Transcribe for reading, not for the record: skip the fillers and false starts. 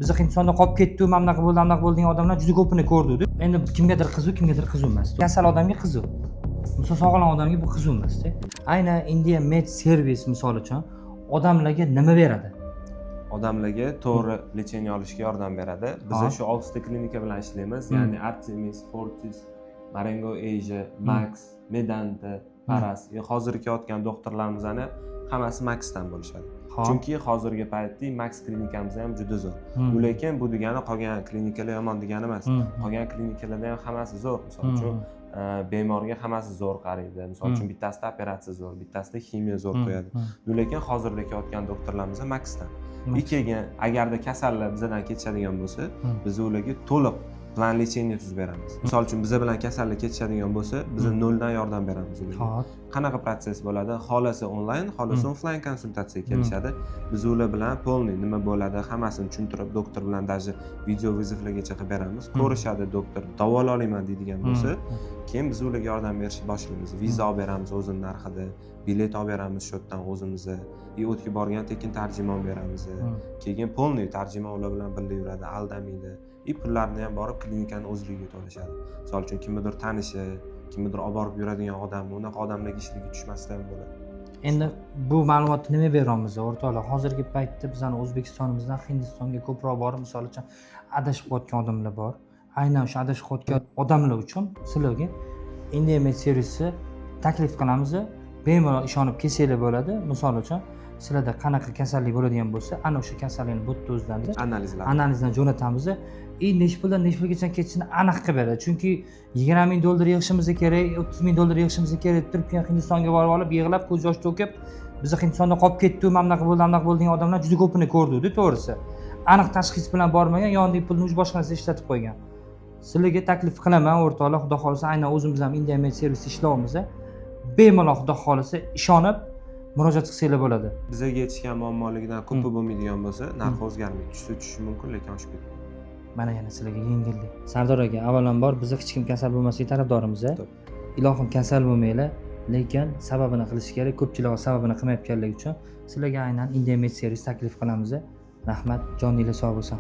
Biz Hindistonda qolib ketdi, mana bunaqa bo'ldi, mana bunaqa bo'ldi degan odamlar juda ko'pini ko'rdik. Endi kimgadir qiziq, kimgadir qiziq emas. Kasal odamga qiziq. Misol sog'lom odamga bu qiziq emas-da. Aynan India Med Service misol uchun odamlarga nima beradi? Odamlarga to'g'ri lecheniya olishga yordam beradi. Biz shu 6 ta klinika bilan ishlaymiz, ya'ni Artemis, Fortis, Marengo Asia, Max, Medanta, Paras. Hozir kelayotgan doktorlarimizni hammasi Maxdan bo'lishadi. Chunki hozirgi paytda Max klinikamiz ham juda zo'r. Lekin bu degani qolgan klinikalar yomon degani emas. Qolgan klinikalarda ham hammasi zo'r. Misol uchun bemorga hammasi zo'r qaraydi. Misol uchun bittasida operatsiya zo'r, bittasida ximiya zo'r qo'yadi. Lekin hozirda kelayotgan doktorlarimiz Maxdan. Keyin agarda kasallar bizdan ketishadigan bo'lsa, biz ularga to'liq plan lecheniya tuzib beramiz. Misol uchun biz bilan kasallar ketishadigan bo'lsa, biz noldan yordam beramiz ularga. Qanaqa protsess bo'ladi? Xolasi onlayn, xolasi offlayn konsultatsiyaga kelishadi. Biz ular bilan polniy nima bo'ladi, hammasini tushuntirib, doktor bilan даже video viziflargacha qilib beramiz. Ko'rishadi doktor, davolalayman deydigan bo'lsa, keyin biz ularga yordam berishni boshlaymiz. Viza olib beramiz o'zini narxida, bilet olib beramiz shotdan o'zimizga, o'tga borgan tekin tarjimon beramiz. Keyin polniy tarjimon ular bilan birga yuradi, aldamaydi. Pullarni ham borib klinikani o'zligiga yutib olishadi. Misol uchun kimnidir tanishi, kimnidir olib borib yuradigan odam, unaqa odamlarga ishiga tushmasdan bo'ladi. Endi bu ma'lumotni nima beramiz o'rtoqlar? Hozirgi paytda bizning O'zbekistonimizdan Hindistonga ko'proq borib, misol uchun adashib qolgan odamlar bor. Aynan o'sha adashib qolgan odamlar uchun sizlarga India Med Service taklif qilamiz. Bemalol ishonib kelsanglar bo'ladi. Misol uchun sizlarda qanaqa kasallik bo'ladigan bo'lsa, ana o'sha kasallikni bu yerda o'zdan analizdan jo'natamiz. Necha puldan necha pulgacha ketishini aniq qilib beradi. Chunki $20,000 yig'ishimiz kerak, $30,000 yig'ishimiz kerak deb turib Hindistonga borib olib, yig'lab, ko'z yosh to'kib, biz Hindistonda qolib ketdi, mana bunaqa bo'ldi, mana bunaqa bo'ldi degan odamlar juda ko'pini ko'rdik, to'g'risi. Aniq tashxis bilan bormagan, yonidagi pulni o'zi boshqa narsa ishlatib qo'ygan. Sizlarga taklif qilaman, o'rtoqlar, xudo xolisa, aynan o'zimiz ham India Med Service ishlayapmiz. Bemalol xudo xolisa ishonib murojaat qilsanglar bo'ladi. Bizga yetishgan muammoligidan ko'pi bo'lmaydigan bo'lsa, narxi o'zgarmaydi. Tushishi mumkin, lekin oshib ketadi. Mana yana sizlarga yengillik. Sardor aka, avvalambor biz hech kim kasal bo'lmaslik tarafdorimiz. Ilohim kasal bo'lmanglar, lekin sababini qilish kerak. Ko'pchilik sababini qilmayotganligi uchun sizlarga aynan India Med Service taklif qilamiz. Rahmat, joningiz sog' bo'lsin.